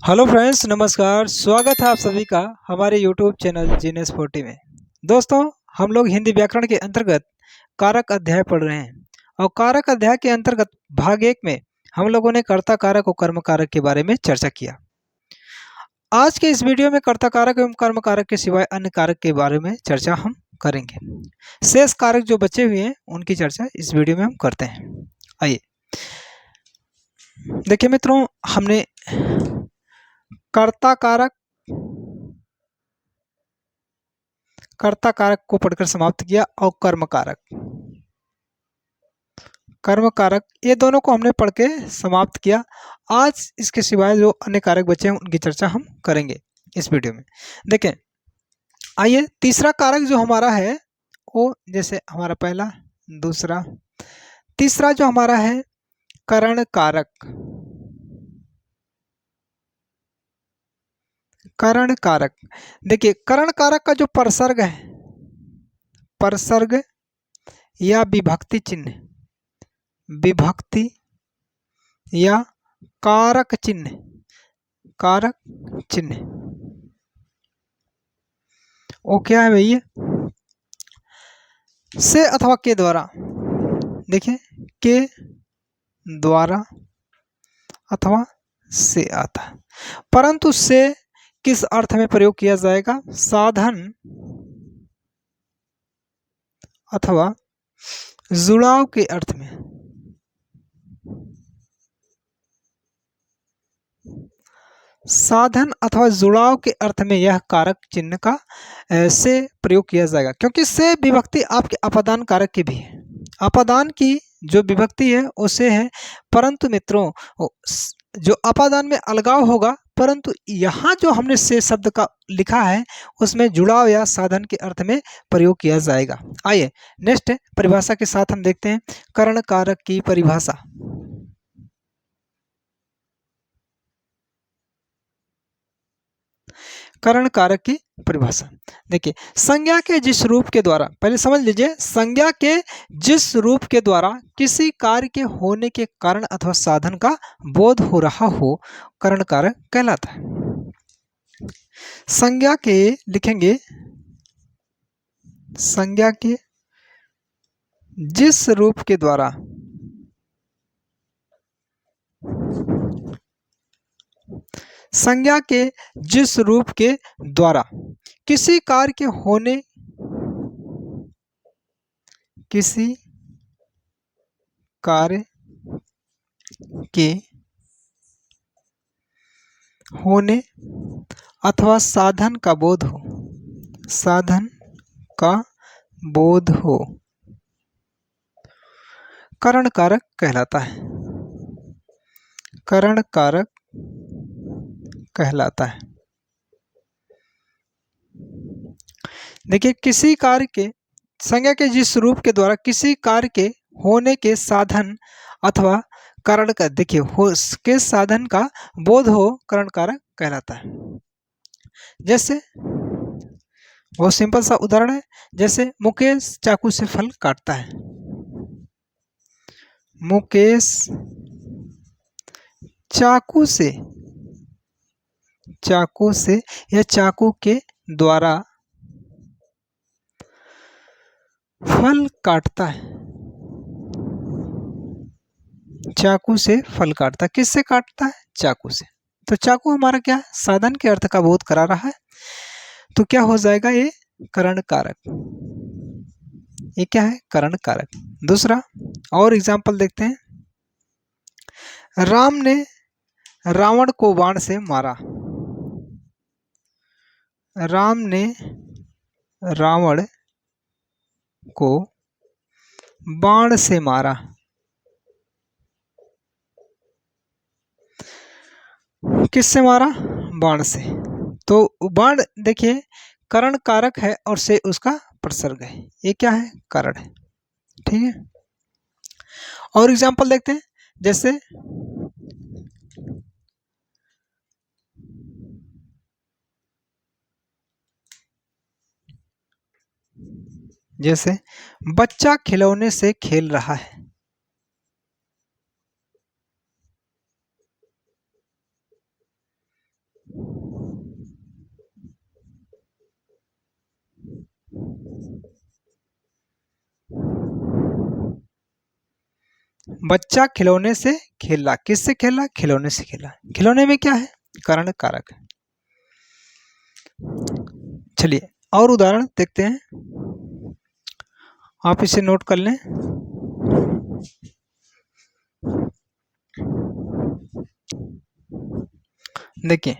Hello friends, नमस्कार। स्वागत है आप सभी का हमारे यूट्यूब चैनल जीनेस 40 में। दोस्तों, हम लोग हिंदी व्याकरण के अंतर्गत कारक अध्याय पढ़ रहे हैं और कारक अध्याय के अंतर्गत भाग 1 में हम लोगों ने कर्ता कारक और कर्म कारक के बारे में चर्चा किया। आज के इस वीडियो में कर्ता कारक एवं कर्म कारक के सिवाय अन्य कारक के बारे में चर्चा हम करेंगे। शेष कारक जो बचे हुए हैं उनकी चर्चा इस वीडियो में हम करते हैं। आइए देखिए मित्रों, हमने कर्ता कारक को पढ़कर समाप्त किया और कर्म कारक ये दोनों को हमने पढ़ के समाप्त किया। आज इसके सिवाय जो अन्य कारक बचे हैं उनकी चर्चा हम करेंगे इस वीडियो में। देखें, आइए तीसरा कारक जो हमारा है वो, जैसे हमारा पहला, दूसरा, तीसरा जो हमारा है करण कारक। करण कारक, देखिए करण कारक का जो परसर्ग है, परसर्ग या विभक्ति चिन्ह, विभक्ति या कारक चिन्ह, कारक चिन्ह वो क्या है भैया? से अथवा के द्वारा, देखिए के द्वारा अथवा से आता है, परंतु से किस अर्थ में प्रयोग किया जाएगा? साधन अथवा जुड़ाव के अर्थ में। साधन अथवा जुड़ाव के अर्थ में यह कारक चिन्ह का से प्रयोग किया जाएगा, क्योंकि से विभक्ति आपके अपादान कारक की भी है। अपादान की जो विभक्ति है वो से है, परंतु मित्रों जो अपादान में अलगाव होगा, परंतु यहाँ जो हमने से शब्द का लिखा है उसमें जुड़ाव या साधन के अर्थ में प्रयोग किया जाएगा। आइए नेक्स्ट परिभाषा के साथ हम देखते हैं करण कारक की परिभाषा। करण कारक की परिभाषा देखिए, संज्ञा के जिस रूप के द्वारा, पहले समझ लीजिए, संज्ञा के जिस रूप के द्वारा किसी कार्य के होने के कारण अथवा साधन का बोध हो रहा हो, करण कारक कहलाता है। संज्ञा के लिखेंगे, संज्ञा के जिस रूप के द्वारा संज्ञा के जिस रूप के द्वारा किसी कार्य के होने, किसी कार्य के होने अथवा साधन का बोध हो, साधन का बोध हो, करण कारक कहलाता है। करण कारक कहलाता है। देखिए, किसी कार्य के, संज्ञा के जिस रूप के द्वारा किसी कार्य के होने के साधन अथवा कारण का, देखिए हो के साधन का बोध हो, करण कारक कहलाता है। जैसे बहुत सिंपल सा उदाहरण है, जैसे मुकेश चाकू से फल काटता है। मुकेश चाकू से या चाकू के द्वारा फल काटता है। चाकू से फल काटता है, किससे काटता है? चाकू से। तो चाकू हमारा क्या, साधन के अर्थ का बोध करा रहा है, तो क्या हो जाएगा? ये करण कारक। ये क्या है? करण कारक। दूसरा और एग्जाम्पल देखते हैं। राम ने रावण को बाण से मारा। राम ने रावण को बाण से मारा। किससे मारा? बाण से। तो बाण देखिए करण कारक है और से उसका प्रसर्ग है, ये क्या है? करण है। ठीक है, और एग्जाम्पल देखते हैं। जैसे बच्चा खिलौने से खेल रहा है। बच्चा खिलौने से खेला, किससे खेला? खिलौने से खेला। खिलौने में क्या है? करण कारक है। चलिए और उदाहरण देखते हैं, आप इसे नोट कर लें। देखिए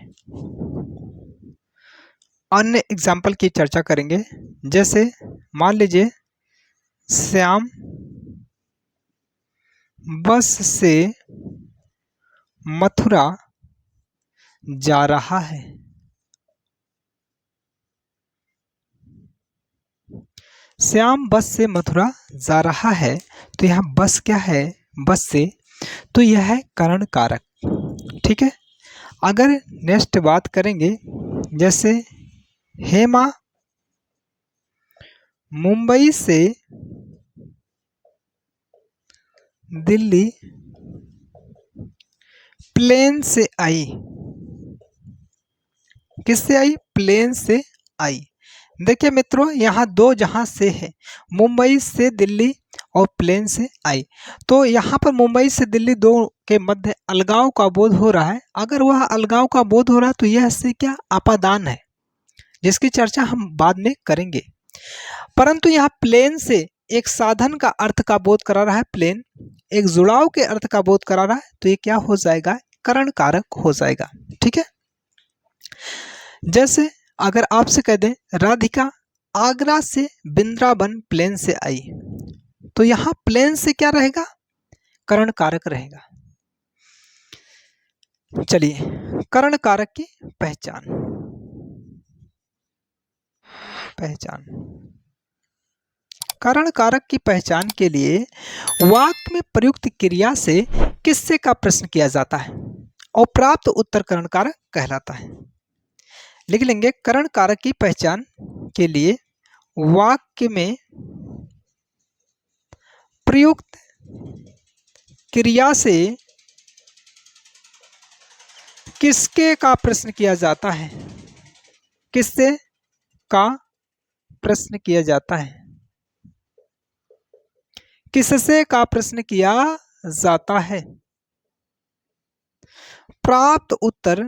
अन्य एग्जाम्पल की चर्चा करेंगे, जैसे मान लीजिए श्याम बस से मथुरा जा रहा है। श्याम बस से मथुरा जा रहा है, तो यहाँ बस क्या है? बस से, तो यह है करण कारक। ठीक है। अगर नेक्स्ट बात करेंगे, जैसे हेमा मुंबई से दिल्ली प्लेन से आई। किससे आई? प्लेन से आई। देखिए मित्रों, यहाँ दो जहां से है, मुंबई से दिल्ली और प्लेन से आई, तो यहाँ पर मुंबई से दिल्ली दो के मध्य अलगाव का बोध हो रहा है। अगर वह अलगाव का बोध हो रहा है तो यह से क्या? अपादान है, जिसकी चर्चा हम बाद में करेंगे। परंतु यहाँ प्लेन से एक साधन का अर्थ का बोध करा रहा है, प्लेन एक जुड़ाव के अर्थ का बोध करा रहा है, तो ये क्या हो जाएगा? करण कारक हो जाएगा। ठीक है। जैसे अगर आपसे कह दें राधिका आगरा से बिंद्रावन प्लेन से आई, तो यहां प्लेन से क्या रहेगा? करण कारक रहेगा। चलिए करण कारक की पहचान करण कारक की पहचान के लिए वाक्य में प्रयुक्त क्रिया से किससे का प्रश्न किया जाता है और प्राप्त उत्तर करण कारक कहलाता है। लिख लेंगे, करण कारक की पहचान के लिए वाक्य में प्रयुक्त क्रिया से किसके का प्रश्न किया जाता है? किससे का प्रश्न किया जाता है? किससे का प्रश्न किया जाता है? प्राप्त उत्तर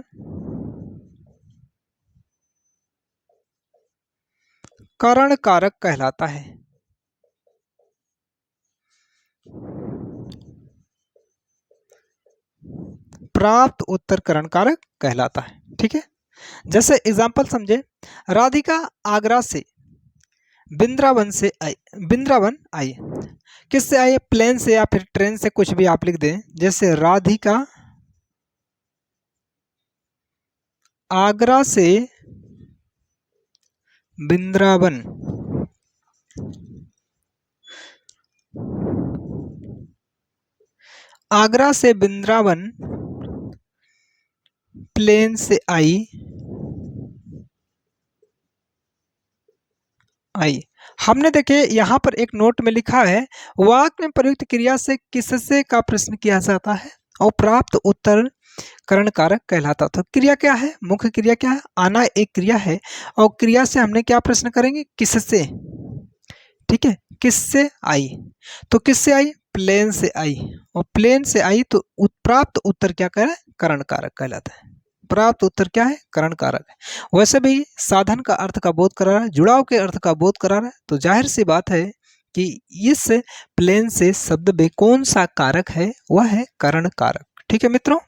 करण कारक कहलाता है। प्राप्त उत्तर करण कारक कहलाता है। ठीक है। जैसे एग्जाम्पल समझे, राधिका आगरा से बिंद्रावन आई। किससे आई? प्लेन से या फिर ट्रेन से, कुछ भी आप लिख दें। जैसे राधिका आगरा से बिंद्रावन प्लेन से आई। हमने देखे यहां पर एक नोट में लिखा है, वाक्य में प्रयुक्त क्रिया से किससे का प्रश्न किया जाता है और प्राप्त उत्तर करण कारक कहलाता। तो क्रिया क्या है? मुख्य क्रिया क्या है? आना एक क्रिया है, और क्रिया से हमने क्या प्रश्न करेंगे? किससे। ठीक है। किससे आई? तो किससे आई? प्लेन से आई, और प्लेन से आई तो प्राप्त उत्तर क्या कह रहा है? करण कारक कहलाता है। प्राप्त उत्तर क्या है? करण कारक है। वैसे भी साधन का अर्थ का बोध करा रहा है, जुड़ाव के अर्थ का बोध करा रहा है, तो जाहिर सी बात है कि इस प्लेन से शब्द में कौन सा कारक है? वह है करण कारक। ठीक है मित्रों,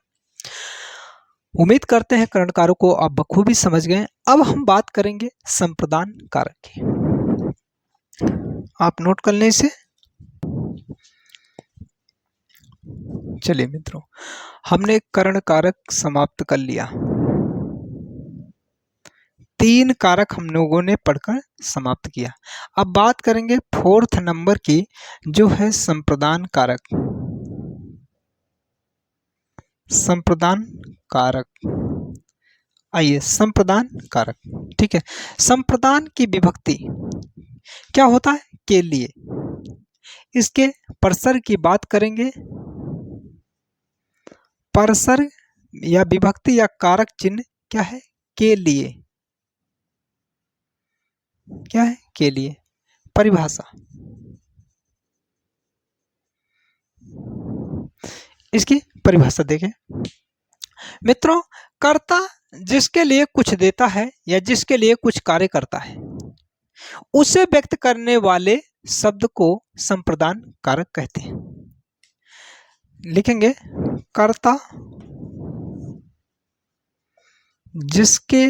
उम्मीद करते हैं करण कारक को आप बखूबी समझ गए। अब हम बात करेंगे संप्रदान कारक की। आप नोट कर लें इसे। चलिए मित्रों, हमने करण कारक समाप्त कर लिया। 3 कारक हम लोगों ने पढ़कर समाप्त किया। अब बात करेंगे 4th नंबर की, जो है संप्रदान कारक। संप्रदान कारक, आइए संप्रदान कारक। ठीक है। संप्रदान की विभक्ति क्या होता है? के लिए। इसके परसर की बात करेंगे। परसर या विभक्ति या कारक चिन्ह क्या है? के लिए। क्या है? के लिए। परिभाषा, इसकी परिभाषा देखें मित्रों। कर्ता जिसके लिए कुछ देता है या जिसके लिए कुछ कार्य करता है, उसे व्यक्त करने वाले शब्द को संप्रदान कारक कहते हैं। लिखेंगे, कर्ता जिसके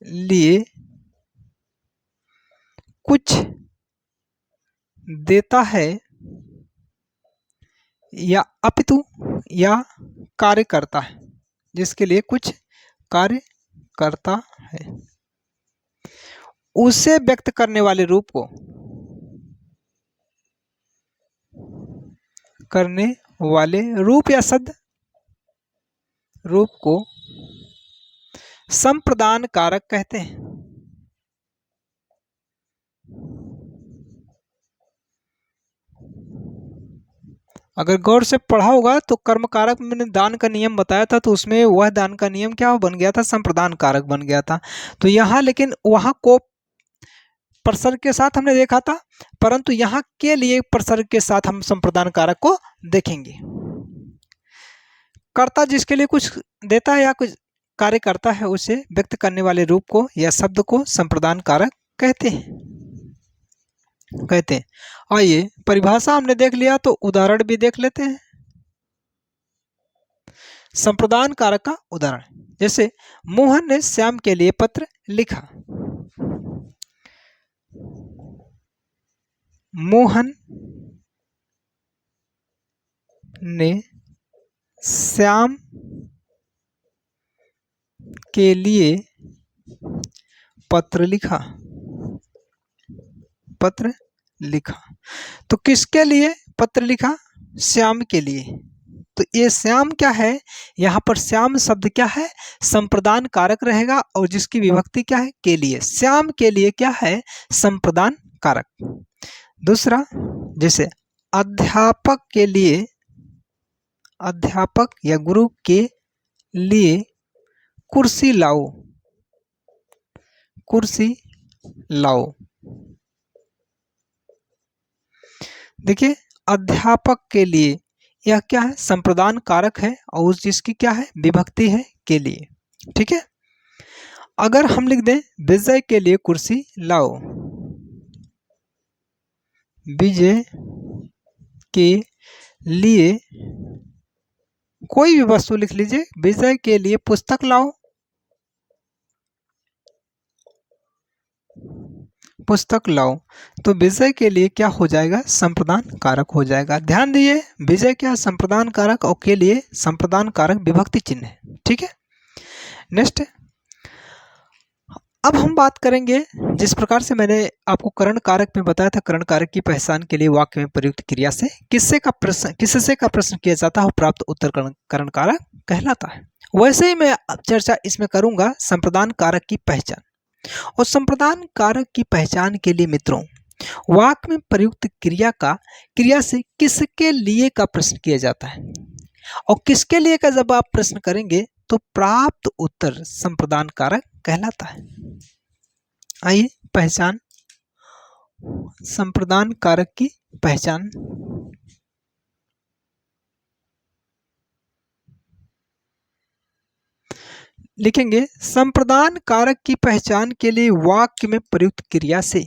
लिए कुछ देता है या अपितु या कार्य करता है, जिसके लिए कुछ कार्य करता है, उसे व्यक्त करने वाले रूप को, करने वाले रूप या शब्द रूप को संप्रदान कारक कहते हैं। अगर गौर से पढ़ा होगा तो कर्म कारक में मैंने दान का नियम बताया था, तो उसमें वह दान का नियम क्या बन गया था? संप्रदान कारक बन गया था। तो यहाँ लेकिन वहां को प्रसर्ग के साथ हमने देखा था, परंतु यहाँ के लिए प्रसर्ग के साथ हम संप्रदान कारक को देखेंगे। कर्ता जिसके लिए कुछ देता है या कुछ कार्य करता है, उसे व्यक्त करने वाले रूप को या शब्द को संप्रदान कारक कहते हैं। आइए परिभाषा हमने देख लिया, तो उदाहरण भी देख लेते हैं। संप्रदान कारक का उदाहरण, जैसे मोहन ने श्याम के लिए पत्र लिखा। मोहन ने श्याम के लिए पत्र लिखा। पत्र लिखा, तो किसके लिए पत्र लिखा? श्याम के लिए। तो ये श्याम क्या है? यहाँ पर श्याम शब्द क्या है? संप्रदान कारक रहेगा, और जिसकी विभक्ति क्या है? के लिए। श्याम के लिए क्या है? संप्रदान कारक। दूसरा, जैसे अध्यापक के लिए, अध्यापक या गुरु के लिए कुर्सी लाओ। कुर्सी लाओ। देखिए, अध्यापक के लिए यह क्या है? संप्रदान कारक है, और जिसकी क्या है? विभक्ति है, के लिए। ठीक है। अगर हम लिख दें विजय के लिए कुर्सी लाओ। विजय के लिए कोई भी वस्तु लिख लीजिए। विजय के लिए पुस्तक लाओ। पुस्तक लाओ, तो विजय के लिए क्या हो जाएगा? संप्रदान कारक हो जाएगा। ध्यान दिए, विजय क्या? संप्रदान कारक, और के लिए संप्रदान कारक विभक्ति चिन्ह है। ठीक है। नेक्स्ट, अब हम बात करेंगे, जिस प्रकार से मैंने आपको करण कारक में बताया था, करण कारक की पहचान के लिए वाक्य में प्रयुक्त क्रिया से किससे का प्रश्न किया जाता है, प्राप्त उत्तर करण कारक कहलाता है। वैसे ही मैं चर्चा इसमें करूंगा संप्रदान कारक की पहचान। और संप्रदान कारक की पहचान के लिए मित्रों, वाक्य में प्रयुक्त क्रिया से किसके लिए का प्रश्न किया जाता है, और किसके लिए का जब आप प्रश्न करेंगे तो प्राप्त उत्तर संप्रदान कारक कहलाता है। आइए पहचान, संप्रदान कारक की पहचान। लिखेंगे, संप्रदान कारक की पहचान के लिए वाक्य में प्रयुक्त क्रिया से,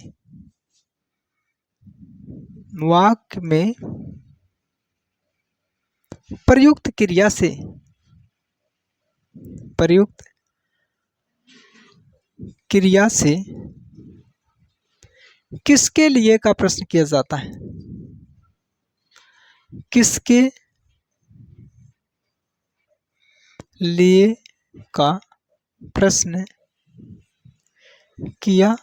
वाक्य में प्रयुक्त क्रिया से, प्रयुक्त क्रिया से किसके लिए का प्रश्न किया जाता है। किसके लिए का प्रश्न किया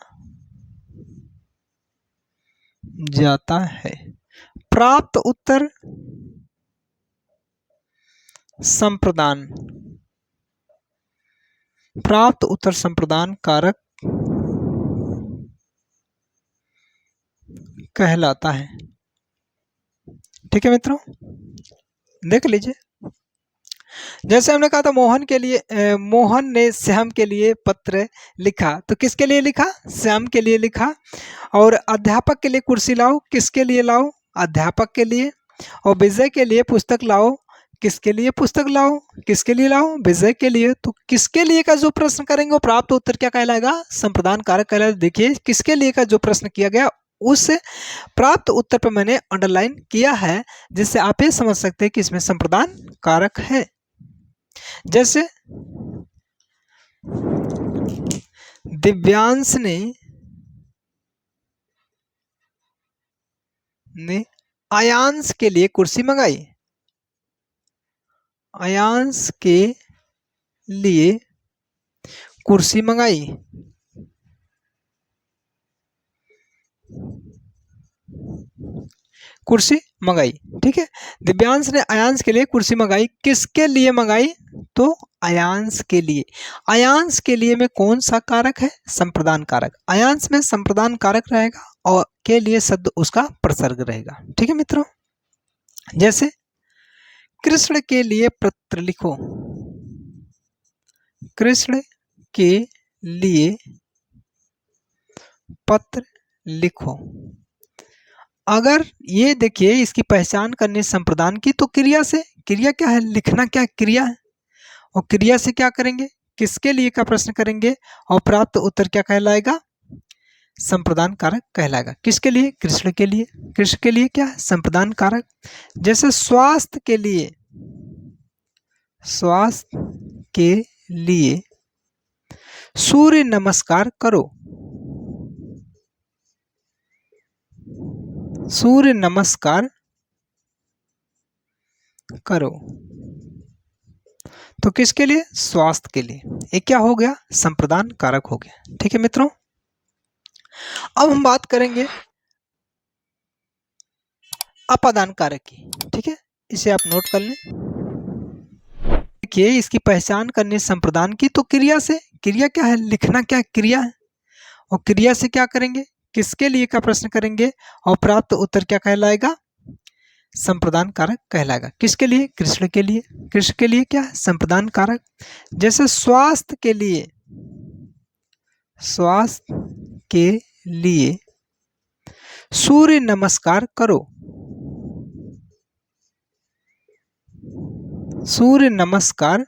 जाता है। प्राप्त उत्तर संप्रदान, प्राप्त उत्तर संप्रदान कारक कहलाता है। ठीक है मित्रों, देख लीजिए, जैसे हमने कहा था मोहन ने श्याम के लिए पत्र लिखा, तो किसके लिए लिखा? श्याम के लिए लिखा। और अध्यापक के लिए कुर्सी लाओ, किसके लिए लाओ? अध्यापक के लिए। और विजय के लिए पुस्तक लाओ, किसके लिए पुस्तक लाओ? किसके लिए लाओ? विजय के लिए। तो किसके लिए का जो प्रश्न करेंगे वो प्राप्त उत्तर क्या कहलाएगा? संप्रदान कारक कहलाएगा। देखिए किसके लिए का जो प्रश्न किया गया उस प्राप्त उत्तर पर मैंने अंडरलाइन किया है, जिससे आप ये समझ सकते हैं कि इसमें संप्रदान कारक है। जैसे दिव्यांश ने आयांश के लिए कुर्सी मंगाई। आयांश के लिए कुर्सी मंगाई। कुर्सी मंगाई, ठीक है। दिव्यांश ने आयांश के लिए कुर्सी मंगाई, किसके लिए मंगाई? तो आयांश के लिए। आयांश के लिए में कौन सा कारक है? संप्रदान कारक। आयांश में संप्रदान कारक रहेगा और के लिए शब्द उसका प्रसर्ग रहेगा, ठीक है मित्रों। जैसे कृष्ण के लिए पत्र लिखो। कृष्ण के लिए पत्र लिखो। अगर ये देखिए इसकी पहचान करनी संप्रदान की, तो क्रिया से। क्रिया क्या है? लिखना क्या क्रिया है? और क्रिया से क्या करेंगे? किसके लिए का प्रश्न करेंगे और प्राप्त उत्तर क्या कहलाएगा? संप्रदान कारक कहलाएगा। किसके लिए? कृष्ण के लिए। कृष्ण के लिए क्या है? संप्रदान कारक। जैसे स्वास्थ्य के लिए। स्वास्थ्य के लिए सूर्य नमस्कार करो। सूर्य नमस्कार करो। तो किसके लिए? स्वास्थ्य के लिए। ये क्या हो गया? संप्रदान कारक हो गया, ठीक है मित्रों। अब हम बात करेंगे अपादान कारक की, ठीक है। इसे आप नोट कर लें। देखिए इसकी पहचान करनी संप्रदान की, तो क्रिया से। क्रिया क्या है? लिखना क्या क्रिया है? और क्रिया से क्या करेंगे? किसके लिए का प्रश्न करेंगे और प्राप्त उत्तर क्या कहलाएगा? संप्रदान कारक कहलाएगा। किसके लिए? कृष्ण के लिए। कृष्ण के लिए क्या है? संप्रदान कारक। जैसे स्वास्थ्य के लिए। स्वास्थ्य के लिए सूर्य नमस्कार करो। सूर्य नमस्कार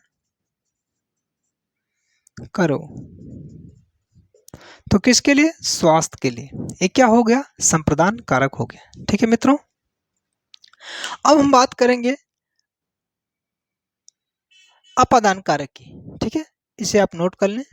करो। तो किसके लिए? स्वास्थ्य के लिए। ये क्या हो गया? संप्रदान कारक हो गया, ठीक है मित्रों। अब हम बात करेंगे अपादान कारक की, ठीक है। इसे आप नोट कर लें।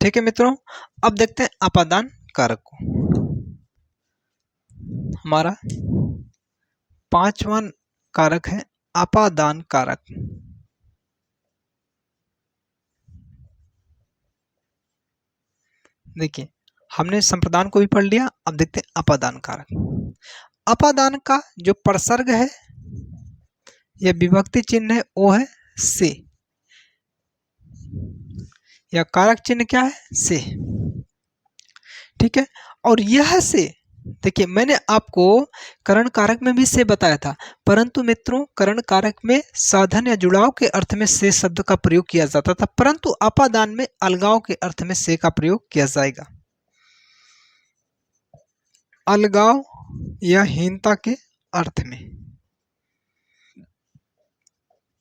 ठीक है मित्रों, अब देखते हैं अपादान कारक को। हमारा पांचवा कारक है अपादान कारक। देखिए हमने संप्रदान को भी पढ़ लिया, अब देखते हैं अपादान कारक। अपादान का जो प्रसर्ग है या विभक्ति चिन्ह है वो है से, या कारक चिन्ह क्या है? से, ठीक है। और यह से, देखिए मैंने आपको करण कारक में भी से बताया था, परंतु मित्रों करण कारक में साधन या जुड़ाव के अर्थ में से शब्द का प्रयोग किया जाता था, परंतु अपादान में अलगाव के अर्थ में से का प्रयोग किया जाएगा। अलगाव या हीनता के अर्थ में।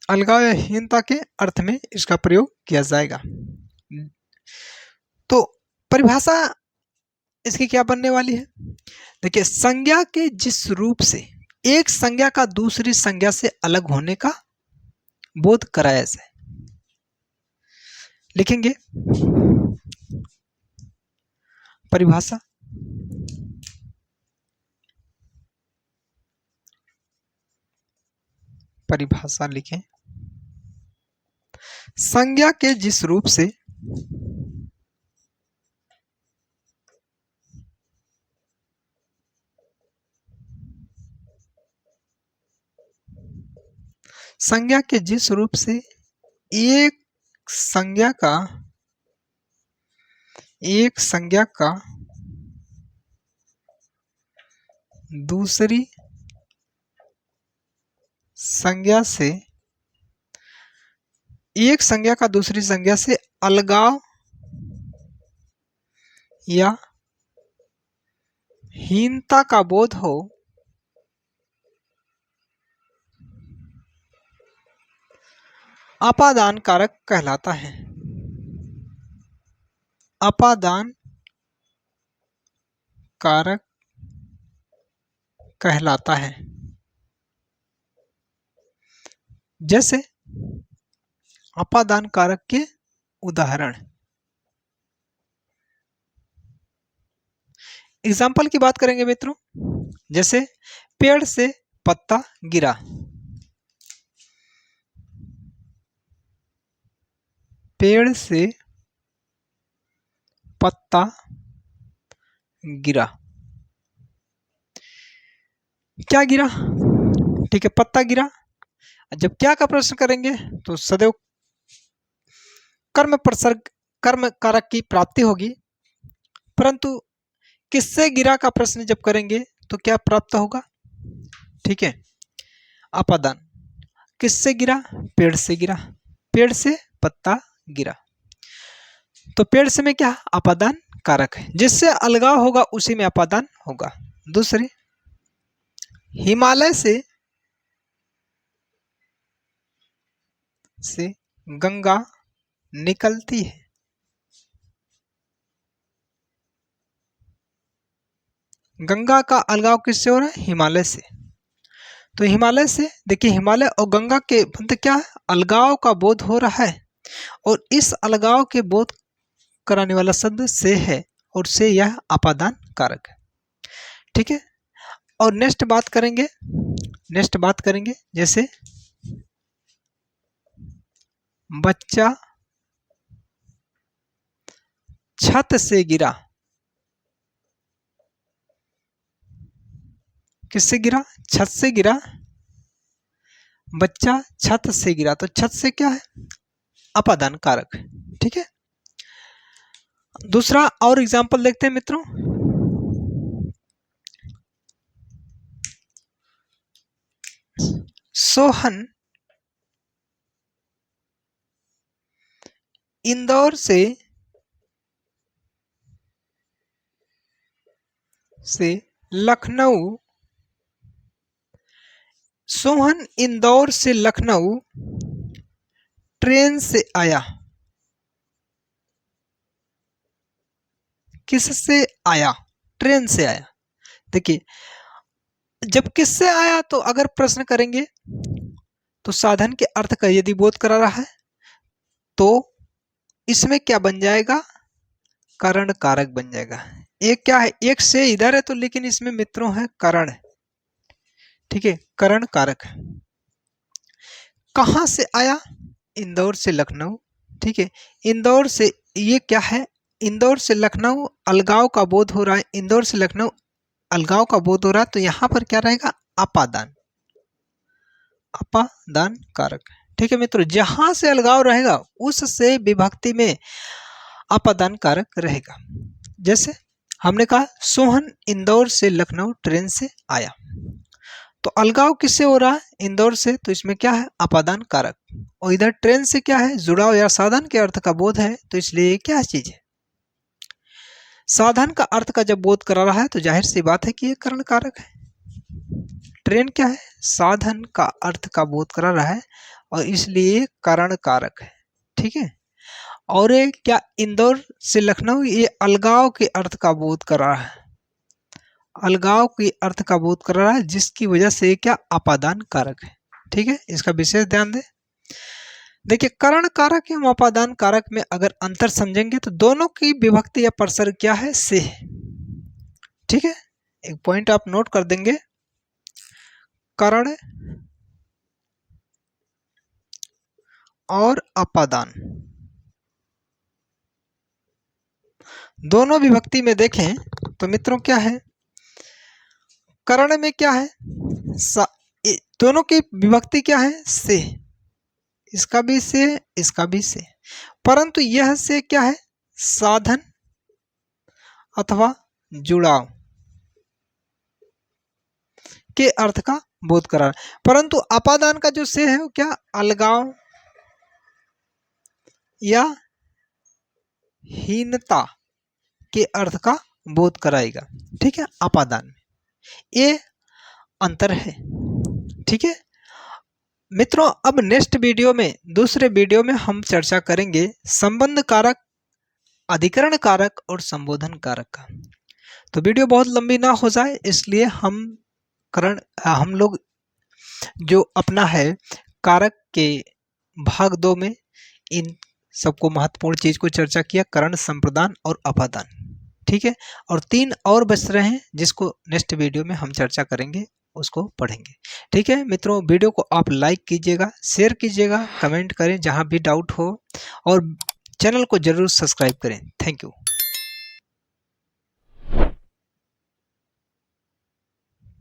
अलगाव या हीनता के अर्थ में इसका प्रयोग किया जाएगा। तो परिभाषा इसकी क्या बनने वाली है? देखिए संज्ञा के जिस रूप से एक संज्ञा का दूसरी संज्ञा से अलग होने का बोध कराया जाए। लिखेंगे परिभाषा। परिभाषा लिखें, संज्ञा के जिस रूप से संज्ञा के जिस रूप से एक संज्ञा का दूसरी संज्ञा से एक संज्ञा का दूसरी संज्ञा से अलगाव या हीनता का बोध हो, अपादान कारक कहलाता है। अपादान कारक कहलाता है। जैसे अपादान कारक के उदाहरण, एग्जाम्पल की बात करेंगे मित्रों। जैसे पेड़ से पत्ता गिरा, पेड़ से पत्ता गिरा, क्या गिरा? ठीक है, पत्ता गिरा। जब क्या का प्रश्न करेंगे तो सदैव कर्म प्रसर्ग कर्म कारक की प्राप्ति होगी, परंतु किससे गिरा का प्रश्न जब करेंगे तो क्या प्राप्त होगा? ठीक है, अपादान। किससे गिरा? पेड़ से गिरा, पेड़ से पत्ता गिरा। तो पेड़ से में क्या? अपादान कारक है, जिससे अलगाव होगा उसी में अपादान होगा। दूसरी, हिमालय से गंगा निकलती है, गंगा का अलगाव किससे हो रहा है? हिमालय से। तो हिमालय से, देखिए हिमालय और गंगा के मतलब क्या है? अलगाव का बोध हो रहा है, और इस अलगाव के बोध कराने वाला शब्द से है, और से यह अपादान कारक है। ठीक है, और नेक्स्ट बात करेंगे जैसे बच्चा छत से गिरा, किससे गिरा? छत से गिरा, बच्चा छत से गिरा। तो छत से क्या है? अपादान कारक है। ठीक है, दूसरा और एग्जाम्पल देखते हैं मित्रों। सोहन इंदौर से लखनऊ, सोहन इंदौर से लखनऊ ट्रेन से आया, किससे आया? ट्रेन से आया। देखिए जब किससे आया तो अगर प्रश्न करेंगे तो साधन के अर्थ का यदि बोध करा रहा है तो इसमें क्या बन जाएगा? करण कारक बन जाएगा। एक क्या है? एक से इधर है तो, लेकिन इसमें मित्रों है करण है। ठीक है, करण कारक है। कहां से आया? इंदौर से लखनऊ। ठीक है, इंदौर से, ये क्या है? इंदौर से लखनऊ अलगाव का बोध हो रहा है, इंदौर से लखनऊ अलगाव का बोध हो रहा है, तो यहां पर क्या रहेगा? अपादान, अपादान कारक। ठीक है मित्रों, जहां से अलगाव रहेगा उससे विभक्ति में अपादान कारक रहेगा। जैसे हमने कहा सोहन इंदौर से लखनऊ ट्रेन से आया, तो अलगाव किससे हो रहा है? इंदौर से, तो इसमें क्या है? अपादान कारक। और इधर ट्रेन से क्या है? जुड़ाव या साधन के अर्थ का बोध है, तो इसलिए क्या चीज है? साधन का अर्थ का जब बोध करा रहा है तो जाहिर सी बात है कि ये करण कारक है। ट्रेन क्या है? साधन का अर्थ का बोध करा रहा है और इसलिए करण कारक है। ठीक है, और ये क्या? इंदौर से लखनऊ, ये अलगाव के अर्थ का बोध कर रहा है, अलगाव की अर्थ का बोध कर रहा है, जिसकी वजह से क्या अपादान कारक है। ठीक है, इसका विशेष ध्यान दें। देखिए करण कारक एवं अपादान कारक में अगर अंतर समझेंगे तो दोनों की विभक्ति या प्रसर्ग क्या है, से है। ठीक है, एक पॉइंट आप नोट कर देंगे, करण और अपादान दोनों विभक्ति में देखें तो मित्रों क्या है, करण में क्या है, दोनों की विभक्ति क्या है, से। इसका भी से, इसका भी से, परंतु यह से क्या है, साधन अथवा जुड़ाव के अर्थ का बोध करा। परंतु अपादान का जो से है वो क्या, अलगाव या हीनता के अर्थ का बोध कराएगा। ठीक है, अपादान में ये अंतर है। ठीक है मित्रों, अब नेक्स्ट वीडियो में, दूसरे वीडियो में हम चर्चा करेंगे संबंध कारक, अधिकरण कारक और संबोधन कारक का। तो वीडियो बहुत लंबी ना हो जाए, इसलिए हम लोग जो अपना है कारक के भाग 2 में इन सबको महत्वपूर्ण चीज को चर्चा किया, करण, संप्रदान और अपादान। ठीक है, और 3 और बच रहे हैं जिसको नेक्स्ट वीडियो में हम चर्चा करेंगे, उसको पढ़ेंगे। ठीक है मित्रों, वीडियो को आप लाइक कीजिएगा, शेयर कीजिएगा, कमेंट करें जहां भी डाउट हो, और चैनल को जरूर सब्सक्राइब करें। Thank you.